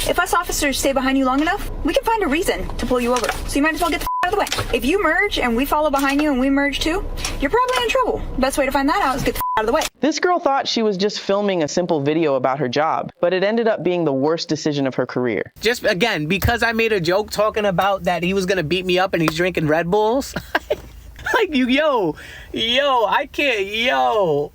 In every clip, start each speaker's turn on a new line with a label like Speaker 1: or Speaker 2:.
Speaker 1: If us officers stay behind you long enough, we can find a reason to pull you over. So you might as well get the out of the way. If you merge and we follow behind you and we merge too, you're probably in trouble. Best way to find that out is get the out of the way.
Speaker 2: This girl thought she was just filming a simple video about her job, but it ended up being the worst decision of her career.
Speaker 3: Just again, because I made a joke talking about that he was gonna beat me up and he's drinking Red Bulls. Like,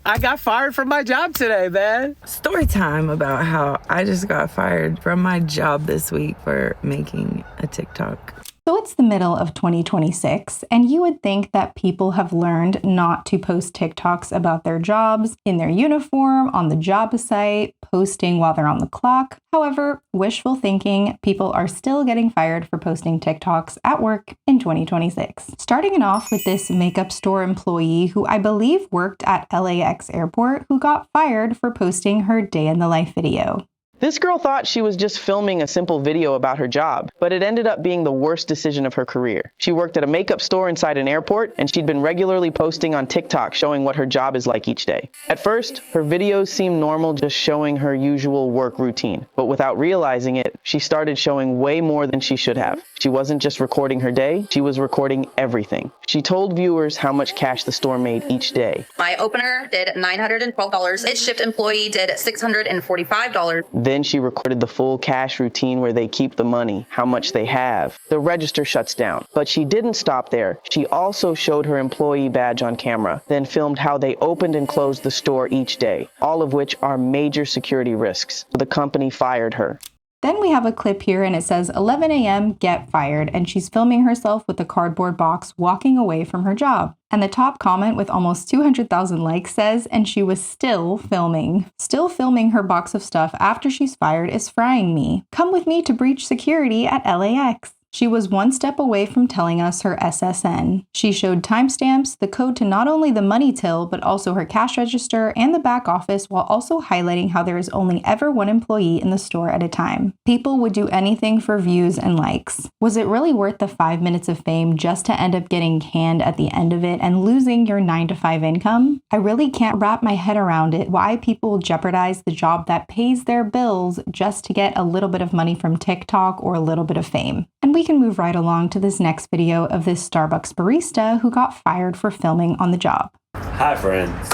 Speaker 3: I got fired from my job today, man.
Speaker 4: Story time about how I just got fired from my job this week for making a TikTok.
Speaker 5: So it's the middle of 2026, and you would think that people have learned not to post TikToks about their jobs, in their uniform, on the job site, posting while they're on the clock. However, wishful thinking, people are still getting fired for posting TikToks at work in 2026. Starting it off with this makeup store employee who I believe worked at LAX airport who got fired for posting her day in the life video.
Speaker 2: This girl thought she was just filming a simple video about her job, but it ended up being the worst decision of her career. She worked at a makeup store inside an airport, and she'd been regularly posting on TikTok showing what her job is like each day. At first, her videos seemed normal, just showing her usual work routine. But without realizing it, she started showing way more than she should have. She wasn't just recording her day, she was recording everything. She told viewers how much cash the store made each day.
Speaker 6: My opener did $912. Its shift employee did $645.
Speaker 2: Then she recorded the full cash routine where they keep the money, how much they have. The register shuts down. But she didn't stop there. She also showed her employee badge on camera, then filmed how they opened and closed the store each day, all of which are major security risks. The company fired her.
Speaker 5: Then we have a clip here and it says 11 a.m. get fired, and she's filming herself with a cardboard box walking away from her job. And the top comment with almost 200,000 likes says, and she was still filming. Still filming her box of stuff after she's fired is frying me. Come with me to breach security at LAX. She was one step away from telling us her SSN. She showed timestamps, the code to not only the money till, but also her cash register and the back office, while also highlighting how there is only ever one employee in the store at a time. People would do anything for views and likes. Was it really worth the 5 minutes of fame just to end up getting canned at the end of it and losing your 9-to-5 income? I really can't wrap my head around it, why people jeopardize the job that pays their bills just to get a little bit of money from TikTok or a little bit of fame. And we can move right along to this next video of this Starbucks barista who got fired for filming on the job.
Speaker 7: Hi friends,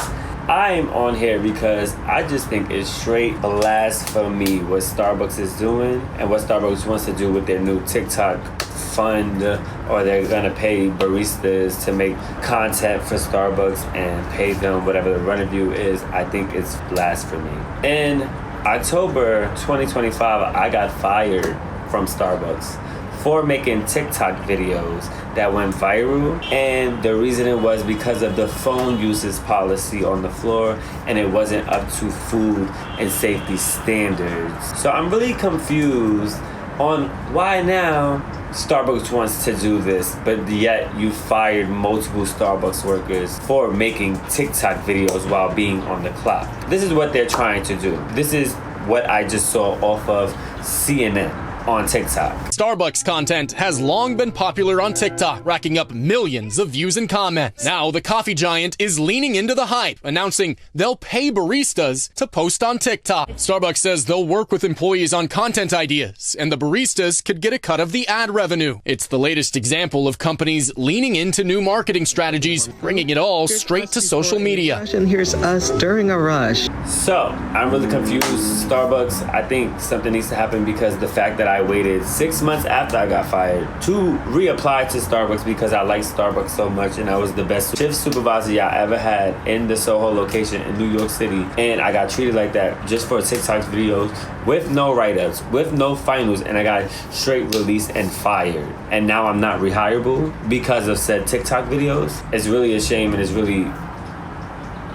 Speaker 7: I am on here because I just think it's straight blasphemy what Starbucks is doing and what Starbucks wants to do with their new TikTok fund, or they're gonna pay baristas to make content for Starbucks and pay them whatever the revenue is. I think it's blasphemy. In October 2025, I got fired from Starbucks for making TikTok videos that went viral, and the reason it was because of the phone uses policy on the floor, and it wasn't up to food and safety standards. So I'm really confused on why now Starbucks wants to do this, but yet you fired multiple Starbucks workers for making TikTok videos while being on the clock. This is what they're trying to do. This is what I just saw off of CNN on TikTok.
Speaker 8: Starbucks content has long been popular on TikTok, racking up millions of views and comments. Now, the coffee giant is leaning into the hype, announcing they'll pay baristas to post on TikTok. Starbucks says they'll work with employees on content ideas, and the baristas could get a cut of the ad revenue. It's the latest example of companies leaning into new marketing strategies, bringing it all straight to social media.
Speaker 9: And here's us during a rush.
Speaker 7: So, I'm really confused. Starbucks, I think something needs to happen, because the fact that I waited 6 months after I got fired to reapply to Starbucks because I like Starbucks so much, and I was the best shift supervisor y'all ever had in the Soho location in New York City, and I got treated like that just for TikTok videos with no write-ups, with no finals, and I got straight released and fired. And now I'm not rehireable because of said TikTok videos. It's really a shame, and it's really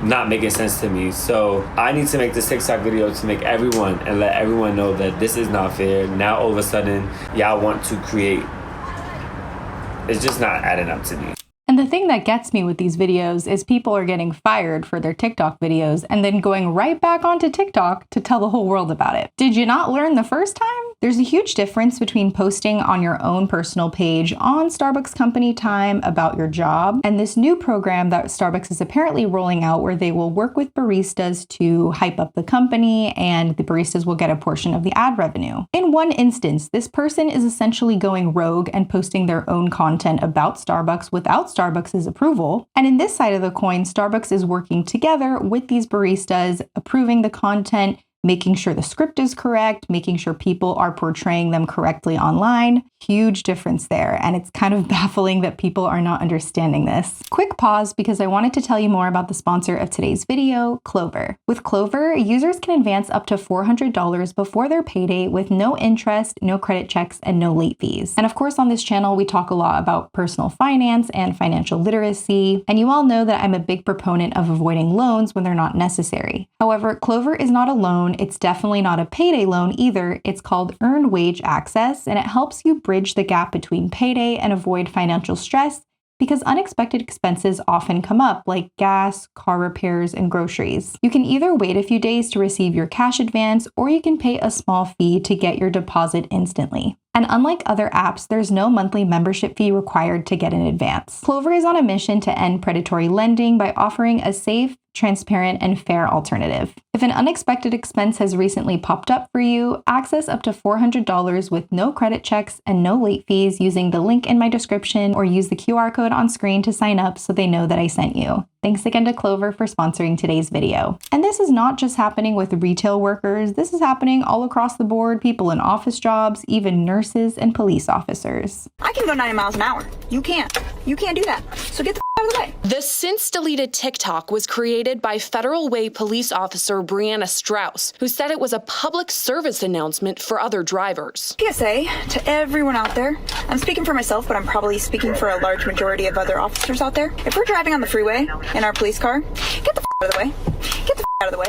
Speaker 7: not making sense to me. So I need to make this TikTok video to make everyone and let everyone know that this is not fair. Now all of a sudden y'all want to create, it's just not adding up to me.
Speaker 5: And the thing that gets me with these videos is people are getting fired for their TikTok videos and then going right back onto TikTok to tell the whole world about it. Did you not learn the first time? There's a huge difference between posting on your own personal page on Starbucks company time about your job and this new program that Starbucks is apparently rolling out where they will work with baristas to hype up the company and the baristas will get a portion of the ad revenue. In one instance, this person is essentially going rogue and posting their own content about Starbucks without Starbucks' approval. And in this side of the coin, Starbucks is working together with these baristas, approving the content, making sure the script is correct, making sure people are portraying them correctly online. Huge difference there, and it's kind of baffling that people are not understanding this. Quick pause because I wanted to tell you more about the sponsor of today's video, Clover. With Clover, users can advance up to $400 before their payday with no interest, no credit checks, and no late fees. And of course, on this channel, we talk a lot about personal finance and financial literacy, and you all know that I'm a big proponent of avoiding loans when they're not necessary. However, Clover is not a loan. It's definitely not a payday loan either. It's called Earned Wage Access, and it helps you bridge the gap between payday and avoid financial stress because unexpected expenses often come up like gas, car repairs, and groceries. You can either wait a few days to receive your cash advance or you can pay a small fee to get your deposit instantly. And unlike other apps, there's no monthly membership fee required to get an advance. Clover is on a mission to end predatory lending by offering a safe, transparent, and fair alternative. If an unexpected expense has recently popped up for you, access up to $400 with no credit checks and no late fees using the link in my description or use the QR code on screen to sign up so they know that I sent you. Thanks again to Clover for sponsoring today's video. And this is not just happening with retail workers, this is happening all across the board, people in office jobs, even nurses and police officers.
Speaker 1: I can go 90 miles an hour. You can't. You can't do that. So get the out of the way.
Speaker 10: The since-deleted TikTok was created by Federal Way police officer Brianna Strauss, who said it was a public service announcement for other drivers.
Speaker 1: PSA to everyone out there. I'm speaking for myself, but I'm probably speaking for a large majority of other officers out there. If we're driving on the freeway in our police car, get the out of the way. Get the out of the way.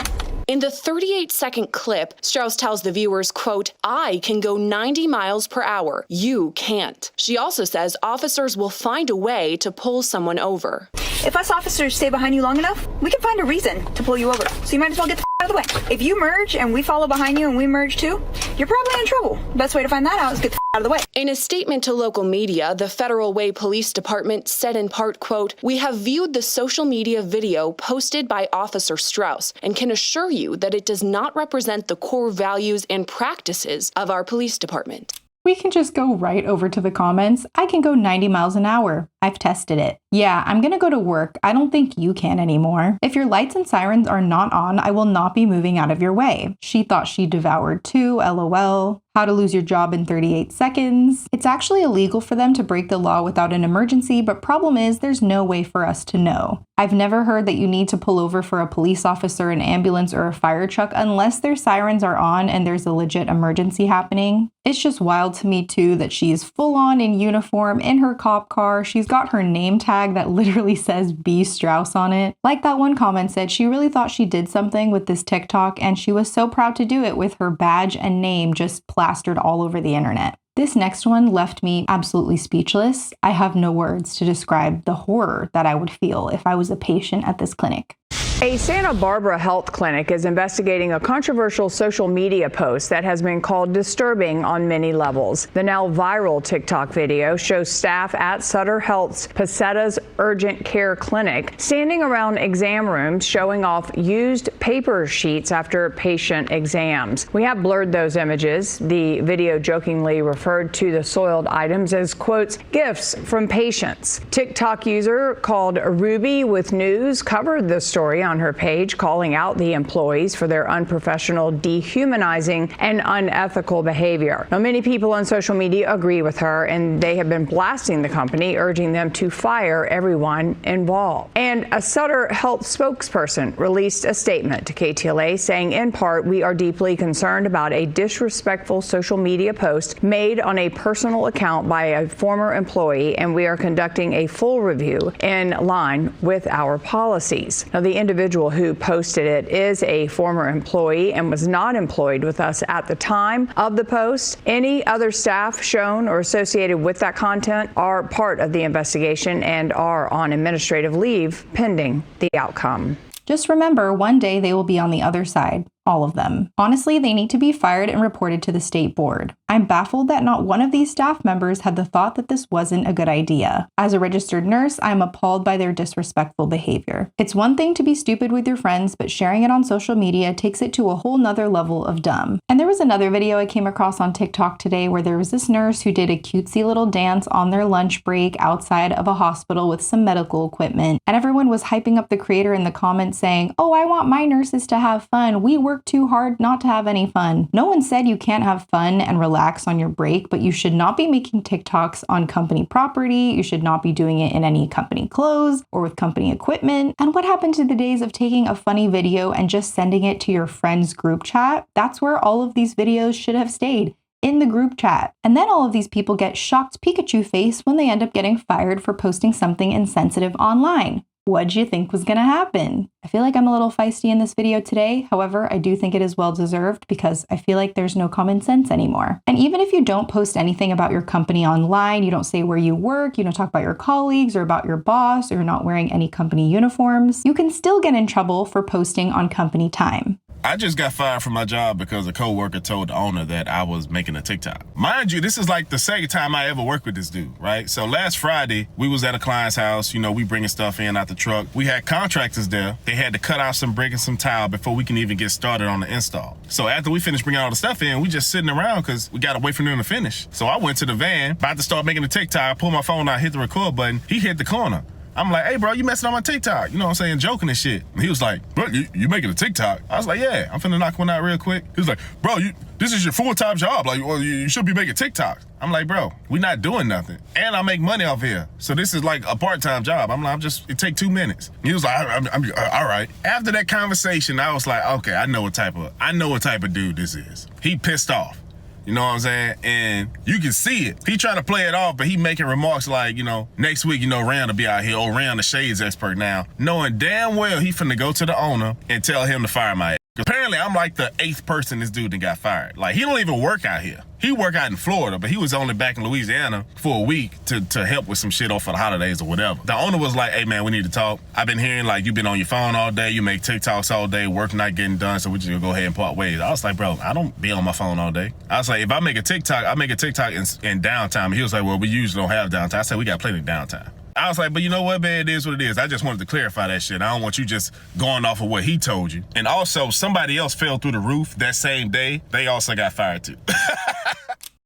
Speaker 10: In the 38-second clip, Strauss tells the viewers, quote, "I can go 90 miles per hour. You can't." She also says officers will find a way to pull someone over.
Speaker 1: If us officers stay behind you long enough, we can find a reason to pull you over. So you might as well get the out of the way. If you merge and we follow behind you and we merge too, you're probably in trouble. Best way to find that out is get the out of the way.
Speaker 10: In a statement to local media, the Federal Way Police Department said in part, quote, "We have viewed the social media video posted by Officer Strauss and can assure you that it does not represent the core values and practices of our police department."
Speaker 5: We can just go right over to the comments. I can go 90 miles an hour. I've tested it. Yeah, I'm gonna go to work. I don't think you can anymore. If your lights and sirens are not on, I will not be moving out of your way. She thought she devoured too, LOL. How to lose your job in 38 seconds. It's actually illegal for them to break the law without an emergency, but problem is there's no way for us to know. I've never heard that you need to pull over for a police officer, an ambulance, or a fire truck unless their sirens are on and there's a legit emergency happening. It's just wild to me too that she's full on in uniform in her cop car. She's got her name tag that literally says B. Strauss on it. Like that one comment said, she really thought she did something with this TikTok and she was so proud to do it with her badge and name just plastered all over the internet. This next one left me absolutely speechless. I have no words to describe the horror that I would feel if I was a patient at this clinic.
Speaker 11: A Santa Barbara health clinic is investigating a controversial social media post that has been called disturbing on many levels. The now viral TikTok video shows staff at Sutter Health's Pacetta's Urgent Care Clinic standing around exam rooms showing off used paper sheets after patient exams. We have blurred those images. The video jokingly referred to the soiled items as, quotes, gifts from patients. TikTok user called Ruby with News covered the story on her page, calling out the employees for their unprofessional, dehumanizing, and unethical behavior. Now, many people on social media agree with her, and they have been blasting the company, urging them to fire everyone involved. And a Sutter Health spokesperson released a statement to KTLA saying, in part, "We are deeply concerned about a disrespectful social media post made on a personal account by a former employee, and we are conducting a full review in line with our policies." Now, the individual who posted it is a former employee and was not employed with us at the time of the post. Any other staff shown or associated with that content are part of the investigation and are on administrative leave pending the outcome.
Speaker 5: Just remember, one day they will be on the other side. all of them. Honestly, they need to be fired and reported to the state board. I'm baffled that not one of these staff members had the thought that this wasn't a good idea. As a registered nurse, I'm appalled by their disrespectful behavior. It's one thing to be stupid with your friends, but sharing it on social media takes it to a whole nother level of dumb. And there was another video I came across on TikTok today where there was this nurse who did a cutesy little dance on their lunch break outside of a hospital with some medical equipment, and everyone was hyping up the creator in the comments saying, "Oh, I want my nurses to have fun. We work too hard not to have any fun." No one said you can't have fun and relax on your break, but you should not be making TikToks on company property. You should not be doing it in any company clothes or with company equipment. And what happened to the days of taking a funny video and just sending it to your friend's group chat? That's where all of these videos should have stayed, in the group chat. And then all of these people get shocked Pikachu face when they end up getting fired for posting something insensitive online. What'd you think was gonna happen? I feel like I'm a little feisty in this video today. However, I do think it is well deserved because I feel like there's no common sense anymore. And even if you don't post anything about your company online, you don't say where you work, you don't talk about your colleagues or about your boss, or you're not wearing any company uniforms, you can still get in trouble for posting on company time.
Speaker 12: I just got fired from my job because a coworker told the owner that I was making a TikTok. Mind you, this is like the second time I ever worked with this dude, right? So last Friday, we was at a client's house. You know, we bringing stuff in out the truck. We had contractors there. They had to cut out some brick and some tile before we can even get started on the install. So after we finished bringing all the stuff in, we just sitting around because we got to wait for them to finish. So I went to the van, about to start making the TikTok. I pulled my phone out, hit the record button. He hit the corner. I'm like, "Hey, bro, you messing on my TikTok." You know what I'm saying? Joking and shit. And he was like, "Bro, you making a TikTok?" I was like, "Yeah, I'm finna knock one out real quick." He was like, "Bro, this is your full-time job. Like, well, you should be making TikToks." I'm like, "Bro, we not doing nothing. And I make money off here. So this is like a part-time job." I'm like, it take 2 minutes. He was like, I'm all right. After that conversation, I was like, okay, I know what type of dude this is. He pissed off. You know what I'm saying? And you can see it. He trying to play it off, but he making remarks like, next week, Rand will be out here. Oh, Rand the shades expert now. Knowing damn well he finna go to the owner and tell him to fire my ass. Apparently, I'm like the 8th person this dude that got fired. Like, he don't even work out here. He work out in Florida, but he was only back in Louisiana for a week to help with some shit off for the holidays or whatever. The owner was like, "Hey, man, we need to talk. I've been hearing like you've been on your phone all day. You make TikToks all day. Work not getting done, so we just gonna go ahead and part ways." I was like, "Bro, I don't be on my phone all day." I was like, "If I make a TikTok, I make a TikTok in downtime." He was like, "Well, we usually don't have downtime." I said, "We got plenty of downtime." I was like, "But you know what, man? It is what it is. I just wanted to clarify that shit. I don't want you just going off of what he told you." And also, somebody else fell through the roof that same day. They also got fired too.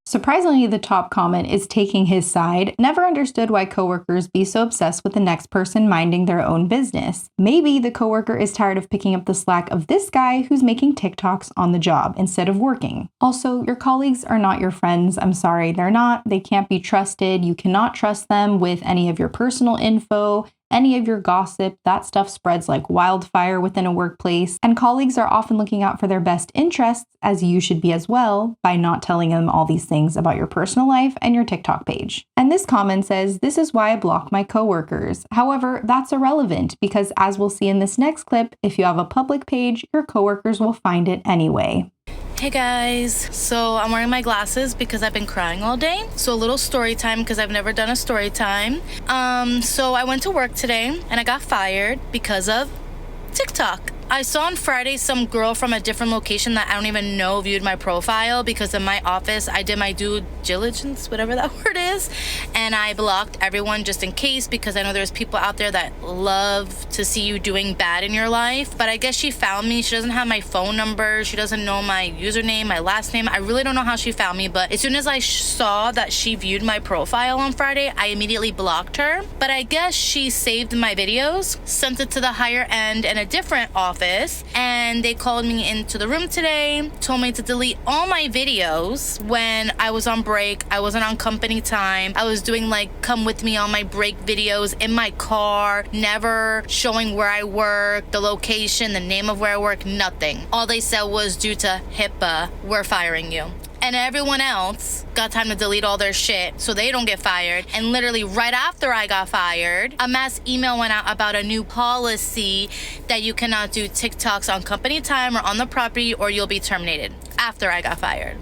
Speaker 5: Surprisingly, the top comment is taking his side. Never understood why coworkers be so obsessed with the next person minding their own business. Maybe the coworker is tired of picking up the slack of this guy who's making TikToks on the job instead of working. Also, your colleagues are not your friends. I'm sorry, they're not. They can't be trusted. You cannot trust them with any of your personal info, any of your gossip. That stuff spreads like wildfire within a workplace, and colleagues are often looking out for their best interests, as you should be as well, by not telling them all these things about your personal life and your TikTok page. And this comment says, "This is why I block my coworkers." However, that's irrelevant because, as we'll see in this next clip, if you have a public page, your coworkers will find it anyway.
Speaker 13: Hey guys, so I'm wearing my glasses because I've been crying all day. So a little story time because I've never done a story time. So I went to work today and I got fired because of TikTok. I saw on Friday some girl from a different location that I don't even know viewed my profile because in my office I did my due diligence, whatever that word is, and I blocked everyone just in case because I know there's people out there that love to see you doing bad in your life. But I guess she found me. She doesn't have my phone number. She doesn't know my username, my last name. I really don't know how she found me, but as soon as I saw that she viewed my profile on Friday, I immediately blocked her. But I guess she saved my videos, sent it to the higher end in a different office, and they called me into the room today, told me to delete all my videos when I was on break. I wasn't on company time. I was doing like come with me on my break videos in my car, never showing where I work, the location, the name of where I work, nothing. All they said was, due to HIPAA, we're firing you. And everyone else got time to delete all their shit so they don't get fired. And literally right after I got fired, a mass email went out about a new policy that you cannot do TikToks on company time or on the property or you'll be terminated after I got fired.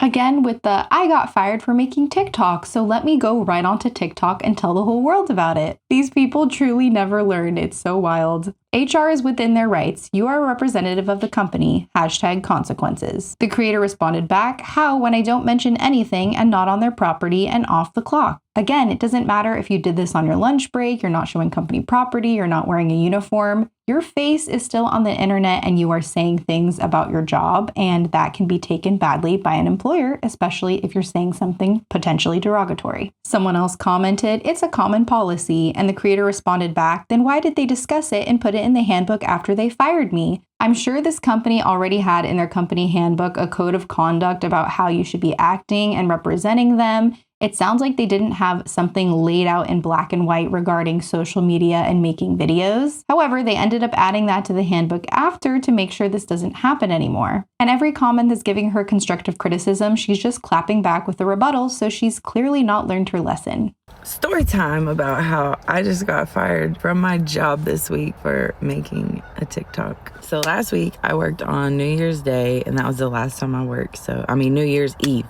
Speaker 5: Again, with the I got fired for making TikTok, so let me go right onto TikTok and tell the whole world about it. These people truly never learn. It's so wild. HR is within their rights. You are a representative of the company. #consequences. The creator responded back, how when I don't mention anything and not on their property and off the clock? Again, it doesn't matter if you did this on your lunch break, you're not showing company property, you're not wearing a uniform. Your face is still on the internet and you are saying things about your job, and that can be taken badly by an employer, especially if you're saying something potentially derogatory. Someone else commented, it's a common policy, and the creator responded back, then why did they discuss it and put it in the handbook after they fired me? I'm sure this company already had in their company handbook a code of conduct about how you should be acting and representing them. It sounds like they didn't have something laid out in black and white regarding social media and making videos. However, they ended up adding that to the handbook after to make sure this doesn't happen anymore. And every comment that's giving her constructive criticism, she's just clapping back with a rebuttal, so she's clearly not learned her lesson.
Speaker 4: Story time about how I just got fired from my job this week for making a TikTok. So last week I worked on New Year's Day, and that was the last time I worked. New Year's Eve.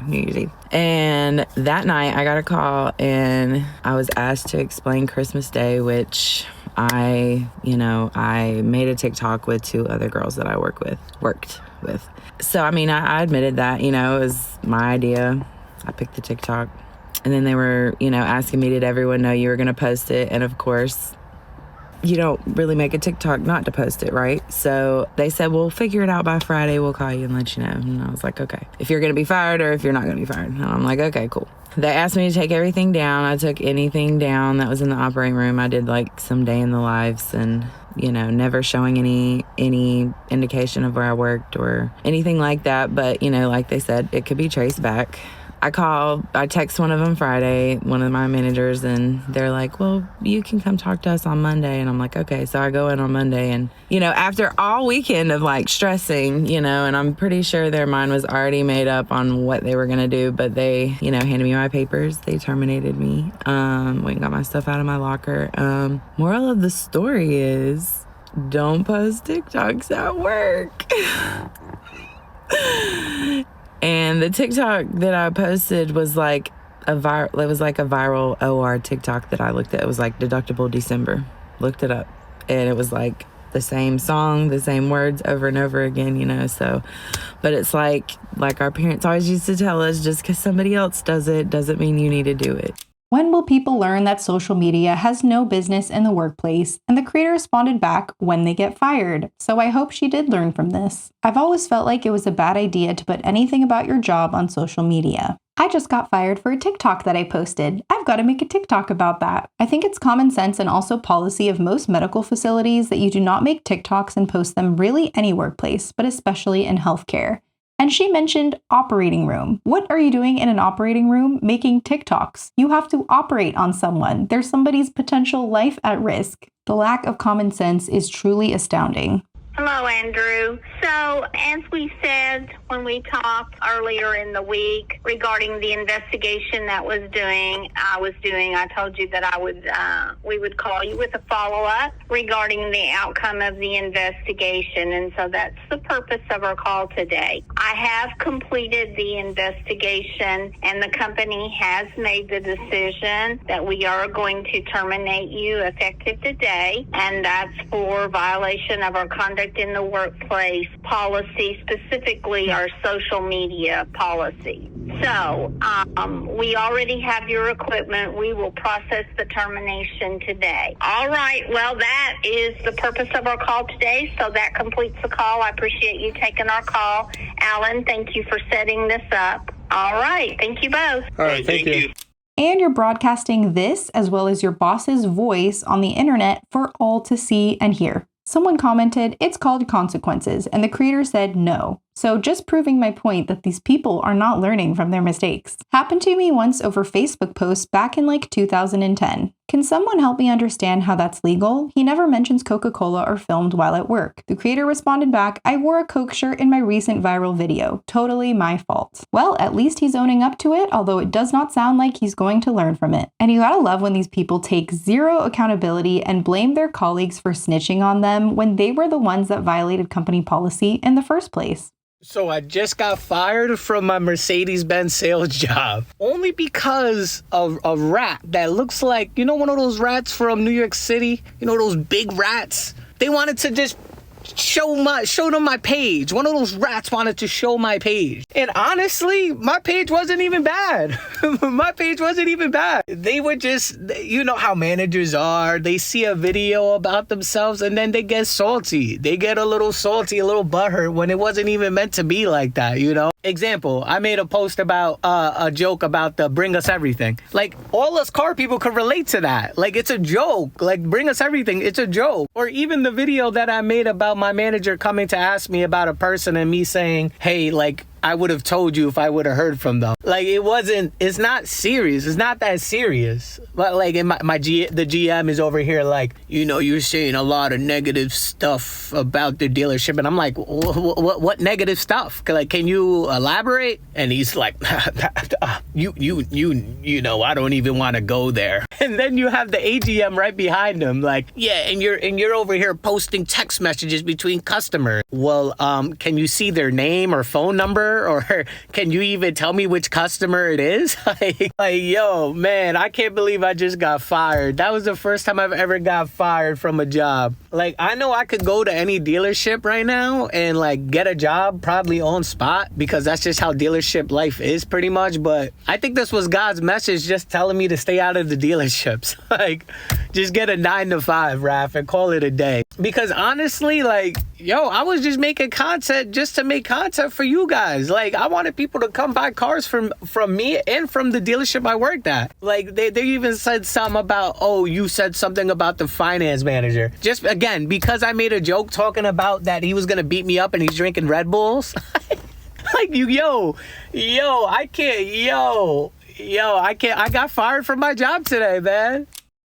Speaker 4: New Year's Eve. And that night I got a call and I was asked to explain Christmas Day, which I made a TikTok with 2 other girls that I worked with. So, I admitted that, it was my idea. I picked the TikTok. And then they were, asking me, did everyone know you were going to post it? And of course, you don't really make a TikTok not to post it, right? So they said, we'll figure it out by Friday. We'll call you and let you know. And I was like, okay, if you're going to be fired or if you're not going to be fired. And I'm like, okay, cool. They asked me to take everything down. I took anything down that was in the operating room. I did some day in the lives and, never showing any indication of where I worked or anything like that. But, like they said, it could be traced back. I text one of them Friday, one of my managers, and they're like, well, you can come talk to us on Monday. And I'm like, okay. So I go in on Monday and, after all weekend of stressing, and I'm pretty sure their mind was already made up on what they were going to do, but they, handed me my papers. They terminated me. Went and got my stuff out of my locker. Moral of the story is don't post TikToks at work. And the TikTok that I posted was a viral OR TikTok that I looked at. It was Deductible December. Looked it up. And it was the same song, the same words over and over again, so. But it's like our parents always used to tell us, just because somebody else does it doesn't mean you need to do it.
Speaker 5: When will people learn that social media has no business in the workplace? And the creator responded back, when they get fired. So I hope she did learn from this. I've always felt like it was a bad idea to put anything about your job on social media. I just got fired for a TikTok that I posted. I've got to make a TikTok about that. I think it's common sense and also policy of most medical facilities that you do not make TikToks and post them really any workplace, but especially in healthcare. And she mentioned operating room. What are you doing in an operating room? Making TikToks. You have to operate on someone. There's somebody's potential life at risk. The lack of common sense is truly astounding.
Speaker 14: Hello, Andrew. So, as we said when we talked earlier in the week regarding the investigation that I was doing, I told you that we would call you with a follow-up regarding the outcome of the investigation, and so that's the purpose of our call today. I have completed the investigation, and the company has made the decision that we are going to terminate you effective today, and that's for violation of our conduct in the workplace policy, specifically our social media policy. So, we already have your equipment. We will process the termination today. All right. Well, that is the purpose of our call today. So that completes the call. I appreciate you taking our call. Alan, thank you for setting this up. All right. Thank you both.
Speaker 3: All right. Thank you.
Speaker 5: And you're broadcasting this as well as your boss's voice on the internet for all to see and hear. Someone commented, it's called consequences, and the creator said no. So just proving my point that these people are not learning from their mistakes. Happened to me once over Facebook posts back in 2010. Can someone help me understand how that's legal? He never mentions Coca-Cola or filmed while at work. The creator responded back, I wore a Coke shirt in my recent viral video. Totally my fault. Well, at least he's owning up to it, although it does not sound like he's going to learn from it. And you gotta love when these people take zero accountability and blame their colleagues for snitching on them when they were the ones that violated company policy in the first place.
Speaker 3: So I just got fired from my Mercedes-Benz sales job only because of a rat that looks like, you know, one of those rats from New York City, you know, those big rats. They wanted to just show them my page. One of those rats wanted to show my page. And honestly, my page wasn't even bad. My page wasn't even bad. They would just, you know how managers are. They see a video about themselves and then they get salty. They get a little salty, a little butthurt when it wasn't even meant to be like that, you know? Example, I made a post about a joke about the Bring Us Everything. Like, all us car people could relate to that. Like, it's a joke. Like, Bring Us Everything, it's a joke. Or even the video that I made about my manager coming to ask me about a person and me saying, hey, like, I would have told you if I would have heard from them. Like, it's not serious. It's not that serious. But like, the GM is over here like, you know, you're saying a lot of negative stuff about the dealership. And I'm like, what negative stuff? Like, can you elaborate? And he's like, you know, I don't even want to go there. And then you have the AGM right behind him like, yeah, and you're over here posting text messages between customers. Well, can you see their name or phone number? Or can you even tell me which customer it is? like, yo, man, I can't believe I just got fired. That was the first time I've ever got fired from a job. Like, I know I could go to any dealership right now and like get a job probably on spot because that's just how dealership life is pretty much. But I think this was God's message just telling me to stay out of the dealerships. Like, just get a 9-to-5, Raph, and call it a day. Because honestly, like, yo, I was just making content just to make content for you guys. Like, I wanted people to come buy cars from me and from the dealership I worked at. Like, they even said something about, oh, you said something about the finance manager. Just, again, because I made a joke talking about that he was going to beat me up and he's drinking Red Bulls. Like, I can't. I got fired from my job today, man.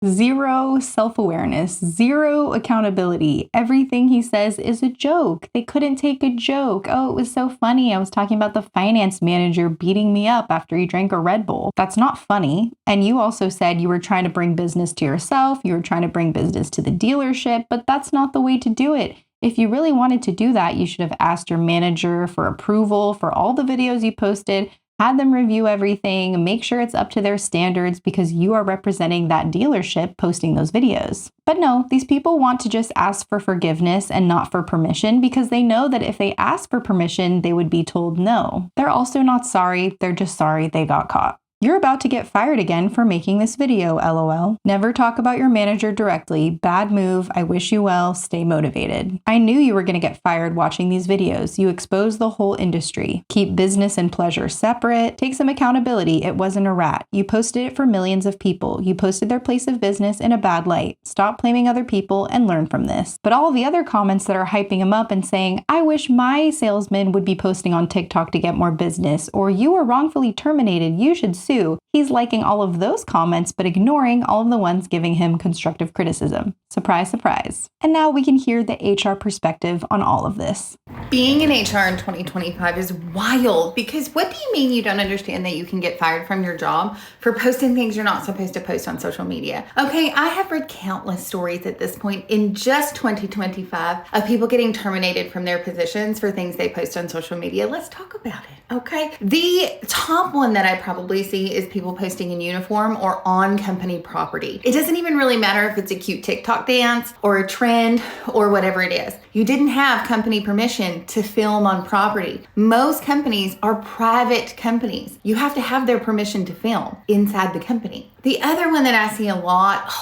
Speaker 5: Zero self-awareness, zero accountability. Everything he says is a joke. They couldn't take a joke. Oh, it was so funny. I was talking about the finance manager beating me up after he drank a Red Bull. That's not funny. And you also said you were trying to bring business to yourself. You were trying to bring business to the dealership, but that's not the way to do it. If you really wanted to do that, you should have asked your manager for approval for all the videos you posted, had them review everything, make sure it's up to their standards because you are representing that dealership posting those videos. But no, these people want to just ask for forgiveness and not for permission because they know that if they ask for permission, they would be told no. They're also not sorry, they're just sorry they got caught. You're about to get fired again for making this video, LOL. Never talk about your manager directly. Bad move. I wish you well. Stay motivated. I knew you were going to get fired watching these videos. You exposed the whole industry. Keep business and pleasure separate. Take some accountability. It wasn't a rat. You posted it for millions of people. You posted their place of business in a bad light. Stop blaming other people and learn from this. But all the other comments that are hyping him up and saying, I wish my salesman would be posting on TikTok to get more business, or you were wrongfully terminated, you should sue. He's liking all of those comments, but ignoring all of the ones giving him constructive criticism. Surprise, surprise. And now we can hear the HR perspective on all of this.
Speaker 15: Being in HR in 2025 is wild because what do you mean you don't understand that you can get fired from your job for posting things you're not supposed to post on social media? Okay, I have read countless stories at this point in just 2025 of people getting terminated from their positions for things they post on social media. Let's talk about it, okay? The top one that I probably see is people posting in uniform or on company property. It doesn't even really matter if it's a cute TikTok dance or a trend or whatever it is. You didn't have company permission to film on property. Most companies are private companies. You have to have their permission to film inside the company. The other one that I see a lot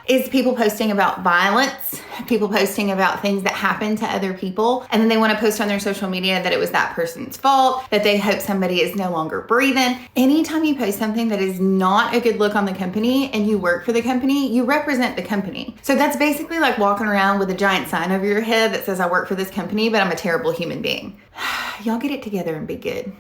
Speaker 15: is people posting about violence, people posting about things that happen to other people, and then they want to post on their social media that it was that person's fault, that they hope somebody is no longer breathing. Anytime you post something that is not a good look on the company and you work for the company, you represent the company. So that's basically like walking around with a giant sign over your head that says, I work for this company, but I'm a terrible human being. Y'all get it together and be good.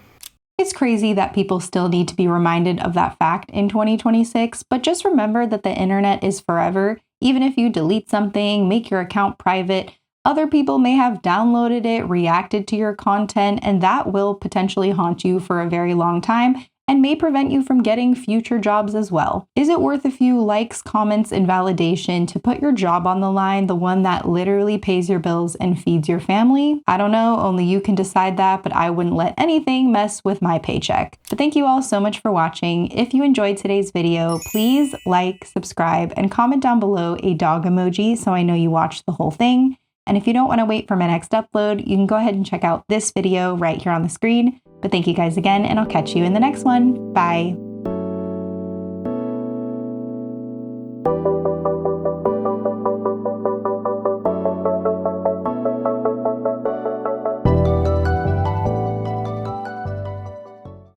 Speaker 5: It's crazy that people still need to be reminded of that fact in 2026, but just remember that the internet is forever. Even if you delete something, make your account private, other people may have downloaded it, reacted to your content, and that will potentially haunt you for a very long time. and may prevent you from getting future jobs as well. Is it worth a few likes, comments, and validation to put your job on the line, the one that literally pays your bills and feeds your family? I don't know, only you can decide that, but I wouldn't let anything mess with my paycheck. But thank you all so much for watching. If you enjoyed today's video, please like, subscribe, and comment down below a dog emoji so I know you watched the whole thing. And if you don't want to wait for my next upload, you can go ahead and check out this video right here on the screen. But thank you guys again, and I'll catch you in the next one. Bye.